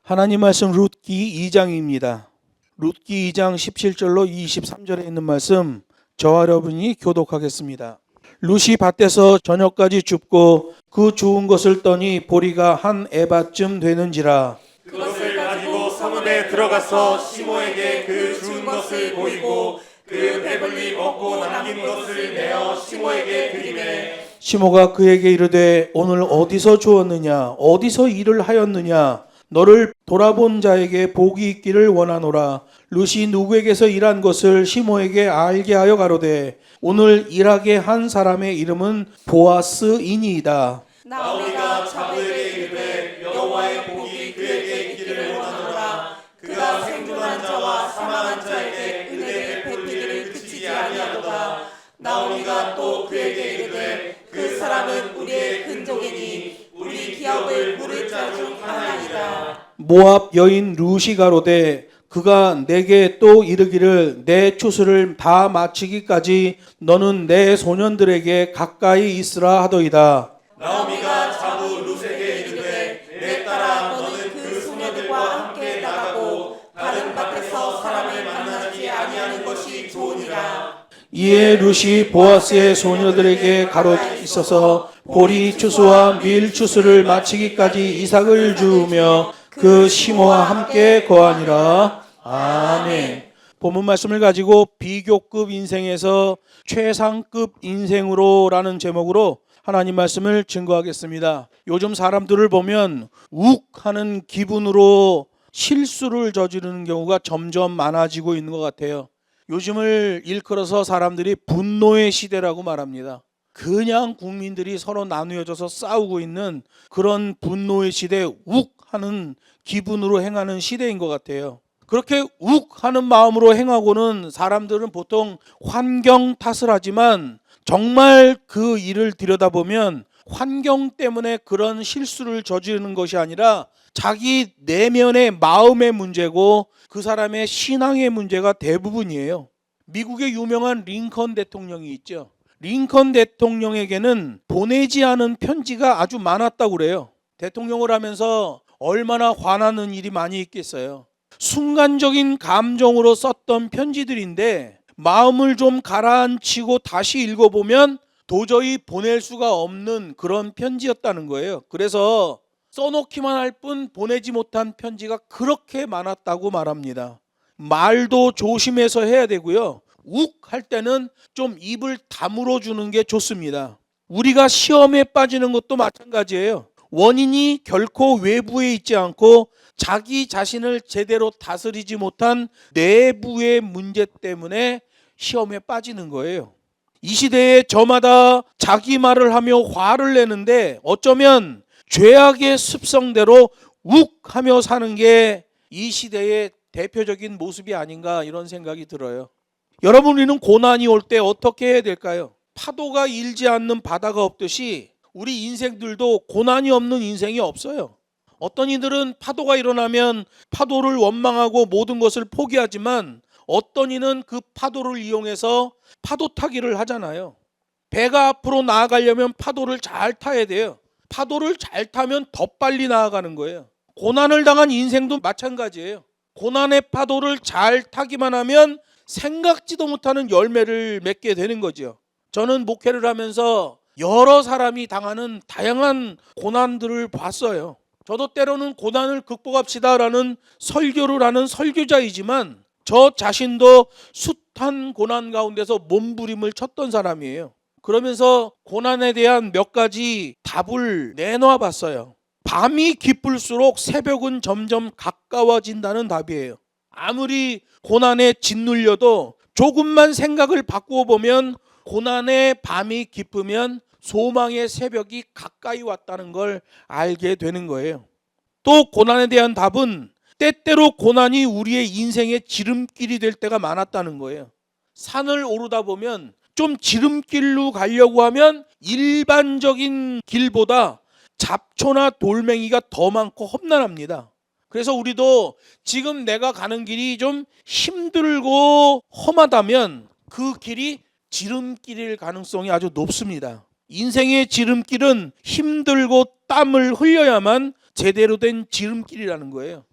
하나님 말씀 룻기 2장입니다. 룻기 2장 17절로 23절에 있는 말씀 저와 여러분이 교독하겠습니다. 룻이 밭에서 저녁까지 줍고 그 주운 것을 떠니 보리가 한 에바쯤 되는지라. 그것을 가지고 성읍에 들어가서 시모에게 그 주운 것을 보이고 그 배불리 먹고 남긴 것을 내어 시모에게 드리매 시모가 그에게 이르되 오늘 어디서 주었느냐 어디서 일을 하였느냐 너를 돌아본 자에게 복이 있기를 원하노라. 룻이 누구에게서 일한 것을 시모에게 알게 하여 가로되 오늘 일하게 한 사람의 이름은 보아스이니이다. 나오미가 자부에게 이르되 여호와의 복이 그에게 있기를 원하노라. 그가 생존한 자와 사망한 자에게 은혜를 베푸기를 그치지 아니하도다. 나오미가 또 그에게 이르되 그 사람은 우리의 근족이니 우리 기업을 물을 자 중 하나이다. 모압 여인 룻이 가로되 그가 내게 또 이르기를 내 추수를 다 마치기까지 너는 내 소년들에게 가까이 있으라 하더이다. 나오미가 자부 룻에게 이르되 내 딸아 너는 그 소녀들과 함께 나가고 다른 밭에서 사람을 만나지 아니하는 것이 좋으니라. 이에 룻이 보아스의 소녀들에게 가로 있어서 보리 추수와 밀 추수를 마치기까지 이삭을 주우며 그 시모와 함께 거하니라. 아멘. 본문 말씀을 가지고 비교급 인생에서 최상급 인생으로라는 제목으로 하나님 말씀을 증거하겠습니다. 요즘 사람들을 보면 욱하는 기분으로 실수를 저지르는 경우가 점점 많아지고 있는 것 같아요. 요즘을 일컬어서 사람들이 분노의 시대라고 말합니다. 그냥 국민들이 서로 나누어져서 싸우고 있는 그런 분노의 시대, 욱하는 기분으로 행하는 시대인 것 같아요. 그렇게 욱하는 마음으로 행하고는 사람들은 보통 환경 탓을 하지만 정말 그 일을 들여다보면 환경 때문에 그런 실수를 저지르는 것이 아니라 자기 내면의 마음의 문제고 그 사람의 신앙의 문제가 대부분이에요. 미국의 유명한 링컨 대통령이 있죠. 링컨 대통령에게는 보내지 않은 편지가 아주 많았다고 그래요. 대통령을 하면서 얼마나 화나는 일이 많이 있겠어요. 순간적인 감정으로 썼던 편지들인데 마음을 좀 가라앉히고 다시 읽어보면 도저히 보낼 수가 없는 그런 편지였다는 거예요. 그래서 써놓기만 할 뿐 보내지 못한 편지가 그렇게 많았다고 말합니다. 말도 조심해서 해야 되고요. 욱 할 때는 좀 입을 다물어 주는 게 좋습니다. 우리가 시험에 빠지는 것도 마찬가지예요. 원인이 결코 외부에 있지 않고 자기 자신을 제대로 다스리지 못한 내부의 문제 때문에 시험에 빠지는 거예요. 이 시대에 저마다 자기 말을 하며 화를 내는데 어쩌면 죄악의 습성대로 욱하며 사는 게 이 시대의 대표적인 모습이 아닌가 이런 생각이 들어요. 여러분, 우리는 고난이 올 때 어떻게 해야 될까요? 파도가 일지 않는 바다가 없듯이 우리 인생들도 고난이 없는 인생이 없어요. 어떤 이들은 파도가 일어나면 파도를 원망하고 모든 것을 포기하지만 어떤 이는 그 파도를 이용해서 파도 타기를 하잖아요. 배가 앞으로 나아가려면 파도를 잘 타야 돼요. 파도를 잘 타면 더 빨리 나아가는 거예요. 고난을 당한 인생도 마찬가지예요. 고난의 파도를 잘 타기만 하면 생각지도 못하는 열매를 맺게 되는 거죠. 저는 목회를 하면서 여러 사람이 당하는 다양한 고난들을 봤어요. 저도 때로는 고난을 극복합시다라는 설교를 하는 설교자이지만 저 자신도 숱한 고난 가운데서 몸부림을 쳤던 사람이에요. 그러면서 고난에 대한 몇 가지 답을 내놓아 봤어요. 밤이 깊을수록 새벽은 점점 가까워진다는 답이에요. 아무리 고난에 짓눌려도 조금만 생각을 바꾸어 보면 고난의 밤이 깊으면 소망의 새벽이 가까이 왔다는 걸 알게 되는 거예요. 또 고난에 대한 답은 때때로 고난이 우리의 인생의 지름길이 될 때가 많았다는 거예요. 산을 오르다 보면 좀 지름길로 가려고 하면 일반적인 길보다 잡초나 돌멩이가 더 많고 험난합니다. 그래서 우리도 지금 내가 가는 길이 좀 힘들고 험하다면 그 길이 지름길일 가능성이 아주 높습니다. 인생의 지름길은 힘들고 땀을 흘려야만 제대로 된 지름길이라는 거예요.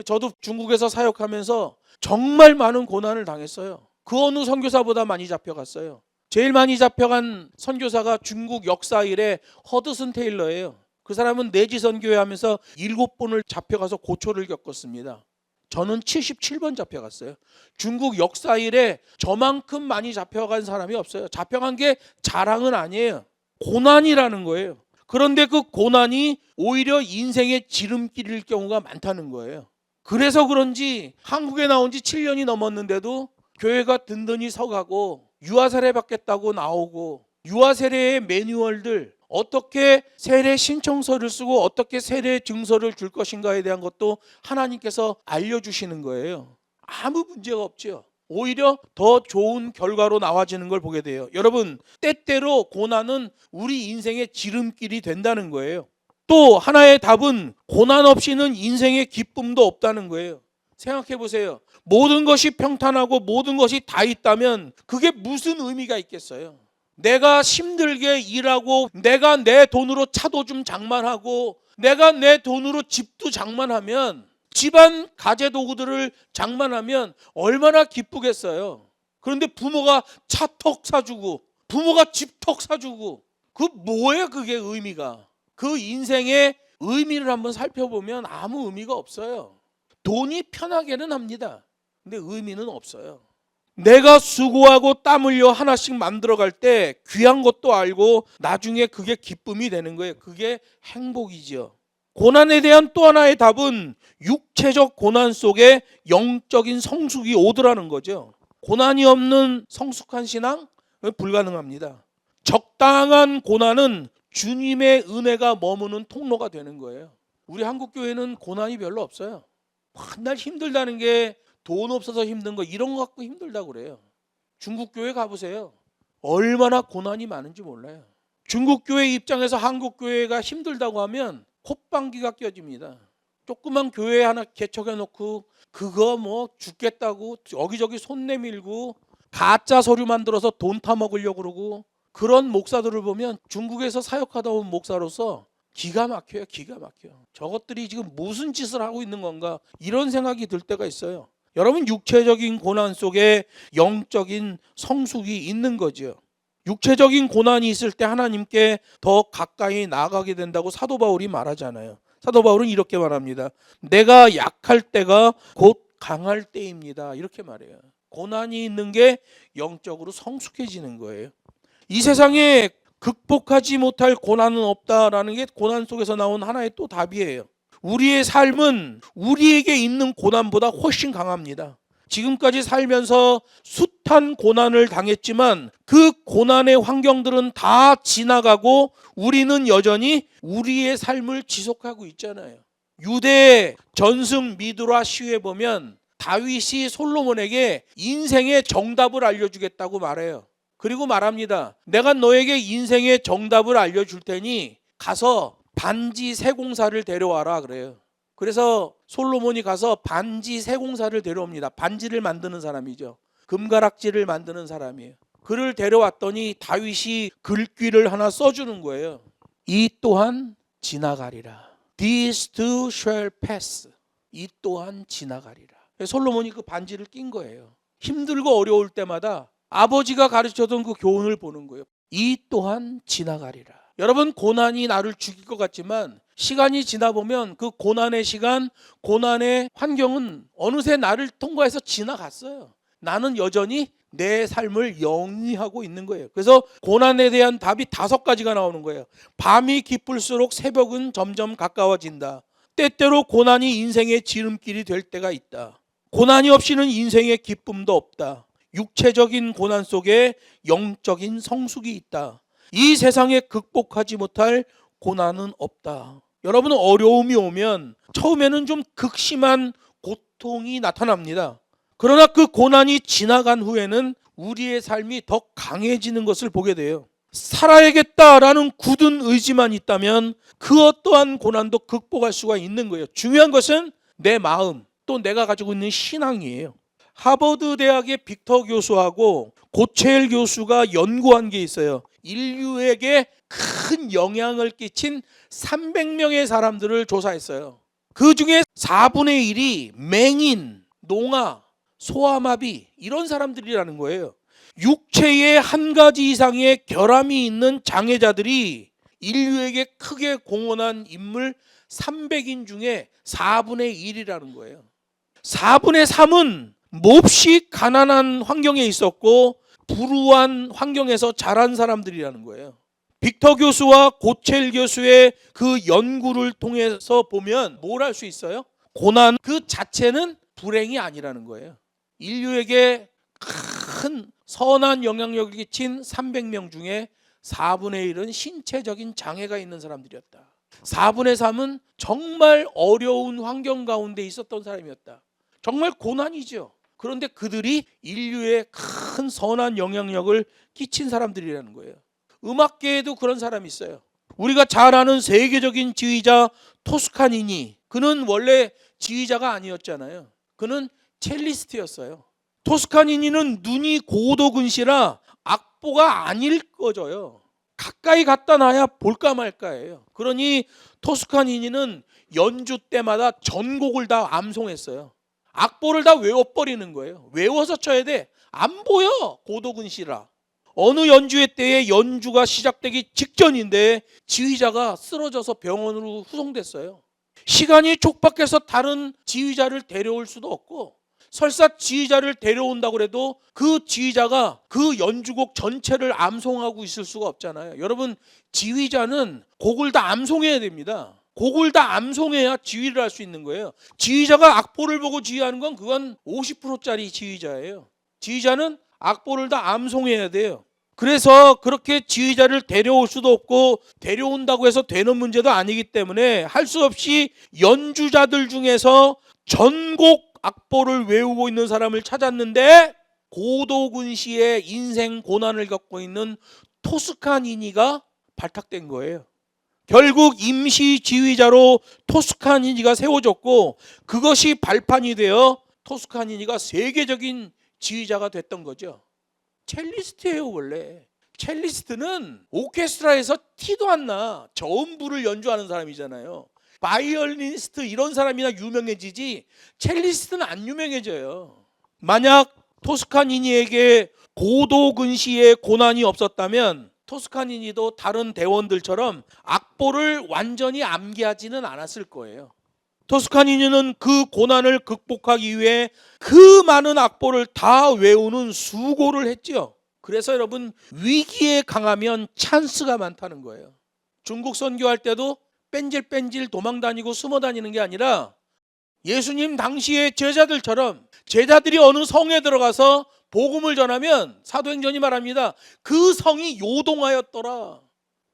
저도 중국에서 사역하면서 정말 많은 고난을 당했어요. 그 어느 선교사보다 많이 잡혀갔어요. 제일 많이 잡혀간 선교사가 중국 역사 일의 허드슨 테일러예요. 그 사람은 내지 선교회하면서 7번을 잡혀가서 고초를 겪었습니다. 저는 77번 잡혀갔어요. 중국 역사 일에 저만큼 많이 잡혀간 사람이 없어요. 잡혀간 게 자랑은 아니에요. 고난이라는 거예요. 그런데 그 고난이 오히려 인생의 지름길일 경우가 많다는 거예요. 그래서 그런지 한국에 나온 지 7년이 넘었는데도 교회가 든든히 서가고 유아 세례 받겠다고 나오고 유아 세례의 매뉴얼들, 어떻게 세례 신청서를 쓰고 어떻게 세례 증서를 줄 것인가에 대한 것도 하나님께서 알려주시는 거예요. 아무 문제가 없죠. 오히려 더 좋은 결과로 나와지는 걸 보게 돼요. 여러분, 때때로 고난은 우리 인생의 지름길이 된다는 거예요. 또 하나의 답은 고난 없이는 인생의 기쁨도 없다는 거예요. 생각해 보세요. 모든 것이 평탄하고 모든 것이 다 있다면 그게 무슨 의미가 있겠어요? 내가 힘들게 일하고 내가 내 돈으로 차도 좀 장만하고 내가 내 돈으로 집도 장만하면, 집안 가재도구들을 장만하면 얼마나 기쁘겠어요. 그런데 부모가 차 턱 사주고 부모가 집 턱 사주고, 그 뭐예요 그게 의미가? 그 인생의 의미를 한번 살펴보면 아무 의미가 없어요. 돈이 편하게는 합니다. 근데 의미는 없어요. 내가 수고하고 땀 흘려 하나씩 만들어갈 때 귀한 것도 알고 나중에 그게 기쁨이 되는 거예요. 그게 행복이죠. 고난에 대한 또 하나의 답은 육체적 고난 속에 영적인 성숙이 오더라는 거죠. 고난이 없는 성숙한 신앙? 불가능합니다. 적당한 고난은 주님의 은혜가 머무는 통로가 되는 거예요. 우리 한국교회는 고난이 별로 없어요. 맨날 힘들다는 게 돈 없어서 힘든 거 이런 거 갖고 힘들다고 그래요. 중국 교회 가보세요. 얼마나 고난이 많은지 몰라요. 중국 교회 입장에서 한국 교회가 힘들다고 하면 콧방귀가 껴집니다. 조그만 교회 하나 개척해 놓고 그거 뭐 죽겠다고 여기저기 손 내밀고 가짜 서류 만들어서 돈 타먹으려고 그러고, 그런 목사들을 보면 중국에서 사역하다 온 목사로서 기가 막혀요. 기가 막혀요. 저것들이 지금 무슨 짓을 하고 있는 건가, 이런 생각이 들 때가 있어요. 여러분, 육체적인 고난 속에 영적인 성숙이 있는 거죠. 육체적인 고난이 있을 때 하나님께 더 가까이 나아가게 된다고 사도 바울이 말하잖아요. 사도 바울은 이렇게 말합니다. 내가 약할 때가 곧 강할 때입니다. 이렇게 말해요. 고난이 있는 게 영적으로 성숙해지는 거예요. 이 세상에 극복하지 못할 고난은 없다라는 게 고난 속에서 나온 하나의 또 답이에요. 우리의 삶은 우리에게 있는 고난보다 훨씬 강합니다. 지금까지 살면서 숱한 고난을 당했지만 그 고난의 환경들은 다 지나가고 우리는 여전히 우리의 삶을 지속하고 있잖아요. 유대 전승 미드라 시에 보면 다윗이 솔로몬에게 인생의 정답을 알려주겠다고 말해요. 그리고 말합니다. 내가 너에게 인생의 정답을 알려줄 테니 가서 반지 세공사를 데려와라 그래요. 그래서 솔로몬이 가서 반지 세공사를 데려옵니다. 반지를 만드는 사람이죠. 금가락지를 만드는 사람이에요. 그를 데려왔더니 다윗이 글귀를 하나 써주는 거예요. 이 또한 지나가리라. These too shall pass. 이 또한 지나가리라. 솔로몬이 그 반지를 낀 거예요. 힘들고 어려울 때마다 아버지가 가르쳐준 그 교훈을 보는 거예요. 이 또한 지나가리라. 여러분, 고난이 나를 죽일 것 같지만 시간이 지나 보면 그 고난의 시간, 고난의 환경은 어느새 나를 통과해서 지나갔어요. 나는 여전히 내 삶을 영위하고 있는 거예요. 그래서 고난에 대한 답이 5가지가 나오는 거예요. 밤이 깊을수록 새벽은 점점 가까워진다. 때때로 고난이 인생의 지름길이 될 때가 있다. 고난이 없이는 인생의 기쁨도 없다. 육체적인 고난 속에 영적인 성숙이 있다. 이 세상에 극복하지 못할 고난은 없다. 여러분은 어려움이 오면 처음에는 좀 극심한 고통이 나타납니다. 그러나 그 고난이 지나간 후에는 우리의 삶이 더 강해지는 것을 보게 돼요. 살아야겠다라는 굳은 의지만 있다면 그 어떠한 고난도 극복할 수가 있는 거예요. 중요한 것은 내 마음, 또 내가 가지고 있는 신앙이에요. 하버드 대학의 빅터 교수하고 고체일 교수가 연구한 게 있어요. 인류에게 큰 영향을 끼친 300명의 사람들을 조사했어요. 그 중에 4분의 1이 맹인, 농아, 소아마비 이런 사람들이라는 거예요. 육체의 한 가지 이상의 결함이 있는 장애자들이 인류에게 크게 공헌한 인물 300인 중에 4분의 1이라는 거예요. 4분의 3은 몹시 가난한 환경에 있었고 불우한 환경에서 자란 사람들이라는 거예요. 빅터 교수와 고첼 교수의 그 연구를 통해서 보면 뭘 알 수 있어요? 고난 그 자체는 불행이 아니라는 거예요. 인류에게 큰 선한 영향력을 끼친 300명 중에 4분의 1은 신체적인 장애가 있는 사람들이었다. 4분의 3은 정말 어려운 환경 가운데 있었던 사람이었다. 정말 고난이죠. 그런데 그들이 인류에 큰 선한 영향력을 끼친 사람들이라는 거예요. 음악계에도 그런 사람이 있어요. 우리가 잘 아는 세계적인 지휘자 토스카니니, 그는 원래 지휘자가 아니었잖아요. 그는 첼리스트였어요. 토스카니니는 눈이 고도근시라 악보가 안 읽어져요. 가까이 갖다 놔야 볼까 말까예요. 그러니 토스카니니는 연주 때마다 전곡을 다 암송했어요. 악보를 다 외워버리는 거예요. 외워서 쳐야 돼. 안 보여, 고도근시라. 어느 연주회 때에 연주가 시작되기 직전인데 지휘자가 쓰러져서 병원으로 후송됐어요. 시간이 촉박해서 다른 지휘자를 데려올 수도 없고, 설사 지휘자를 데려온다고 해도 그 지휘자가 그 연주곡 전체를 암송하고 있을 수가 없잖아요. 여러분, 지휘자는 곡을 다 암송해야 됩니다. 곡을 다 암송해야 지휘를 할 수 있는 거예요. 지휘자가 악보를 보고 지휘하는 건 그건 50%짜리 지휘자예요. 지휘자는 악보를 다 암송해야 돼요. 그래서 그렇게 지휘자를 데려올 수도 없고 데려온다고 해서 되는 문제도 아니기 때문에 할 수 없이 연주자들 중에서 전곡 악보를 외우고 있는 사람을 찾았는데 고도근시의 인생 고난을 겪고 있는 토스카니니가 발탁된 거예요. 결국 임시 지휘자로 토스카니니가 세워졌고 그것이 발판이 되어 토스카니니가 세계적인 지휘자가 됐던 거죠. 첼리스트예요. 원래 첼리스트는 오케스트라에서 티도 안 나. 저음부를 연주하는 사람이잖아요. 바이올리니스트 이런 사람이나 유명해지지 첼리스트는 안 유명해져요. 만약 토스카니니에게 고도근시의 고난이 없었다면 토스카니니도 다른 대원들처럼 악보를 완전히 암기하지는 않았을 거예요. 토스카니니는 그 고난을 극복하기 위해 그 많은 악보를 다 외우는 수고를 했죠. 그래서 여러분, 위기에 강하면 찬스가 많다는 거예요. 중국 선교할 때도 뺀질뺀질 도망다니고 숨어다니는 게 아니라 예수님 당시의 제자들처럼 제자들이 어느 성에 들어가서 복음을 전하면 사도행전이 말합니다. 그 성이 요동하였더라.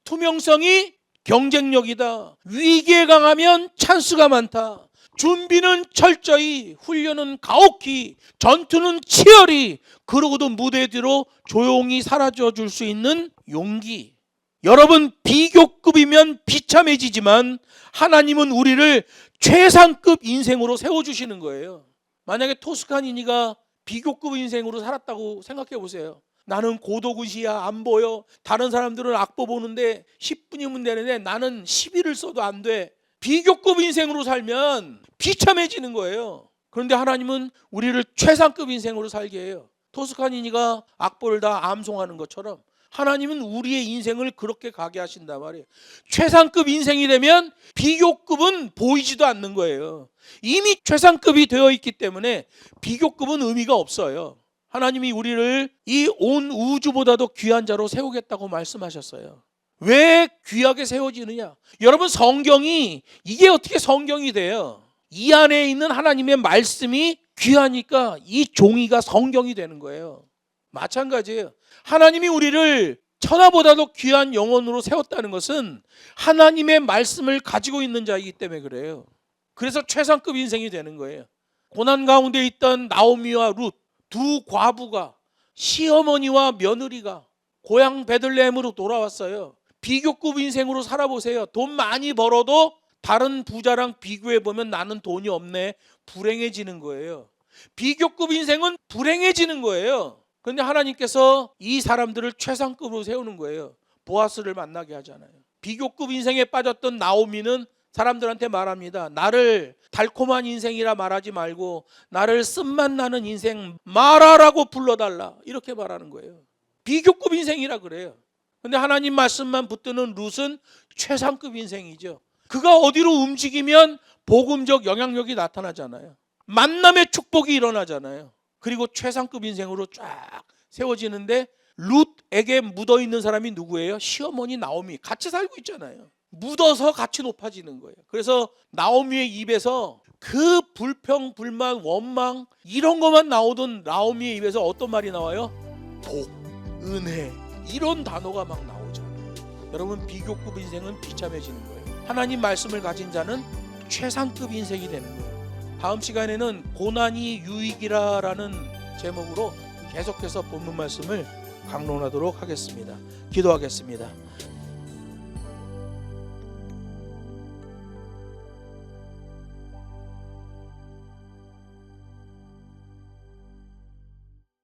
투명성이 경쟁력이다. 위기에 강하면 찬스가 많다. 준비는 철저히, 훈련은 가혹히, 전투는 치열히, 그러고도 무대 뒤로 조용히 사라져 줄 수 있는 용기. 여러분, 비교급이면 비참해지지만 하나님은 우리를 최상급 인생으로 세워주시는 거예요. 만약에 토스카니니가 비교급 인생으로 살았다고 생각해 보세요. 나는 고도근시야, 안 보여. 다른 사람들은 악보 보는데 10분이면 되는데 나는 10일을 써도 안 돼. 비교급 인생으로 살면 비참해지는 거예요. 그런데 하나님은 우리를 최상급 인생으로 살게 해요. 토스카니니가 악보를 다 암송하는 것처럼 하나님은 우리의 인생을 그렇게 가게 하신단 말이에요. 최상급 인생이 되면 비교급은 보이지도 않는 거예요. 이미 최상급이 되어 있기 때문에 비교급은 의미가 없어요. 하나님이 우리를 이 온 우주보다도 귀한 자로 세우겠다고 말씀하셨어요. 왜 귀하게 세워지느냐? 여러분, 성경이 이게 어떻게 성경이 돼요? 이 안에 있는 하나님의 말씀이 귀하니까 이 종이가 성경이 되는 거예요. 마찬가지예요. 하나님이 우리를 천하보다도 귀한 영혼으로 세웠다는 것은 하나님의 말씀을 가지고 있는 자이기 때문에 그래요. 그래서 최상급 인생이 되는 거예요. 고난 가운데 있던 나오미와 룻 두 과부가, 시어머니와 며느리가 고향 베들레헴으로 돌아왔어요. 비교급 인생으로 살아보세요. 돈 많이 벌어도 다른 부자랑 비교해보면 나는 돈이 없네. 불행해지는 거예요. 비교급 인생은 불행해지는 거예요. 그런데 하나님께서 이 사람들을 최상급으로 세우는 거예요. 보아스를 만나게 하잖아요. 비교급 인생에 빠졌던 나오미는 사람들한테 말합니다. 나를 달콤한 인생이라 말하지 말고 나를 쓴맛 나는 인생 마라라고 불러달라. 이렇게 말하는 거예요. 비교급 인생이라 그래요. 근데 하나님 말씀만 붙드는 룻은 최상급 인생이죠. 그가 어디로 움직이면 복음적 영향력이 나타나잖아요. 만남의 축복이 일어나잖아요. 그리고 최상급 인생으로 쫙 세워지는데 룻에게 묻어있는 사람이 누구예요? 시어머니 나오미. 같이 살고 있잖아요. 묻어서 같이 높아지는 거예요. 그래서 나오미의 입에서 그 불평, 불만, 원망 이런 것만 나오던 나오미의 입에서 어떤 말이 나와요? 복, 은혜 이런 단어가 막 나오잖아요. 여러분 비교급 인생은 비참해지는 거예요. 하나님 말씀을 가진 자는 최상급 인생이 되는 거예요. 다음 시간에는 고난이 유익이라라는 제목으로 계속해서 본문 말씀을 강론하도록 하겠습니다. 기도하겠습니다.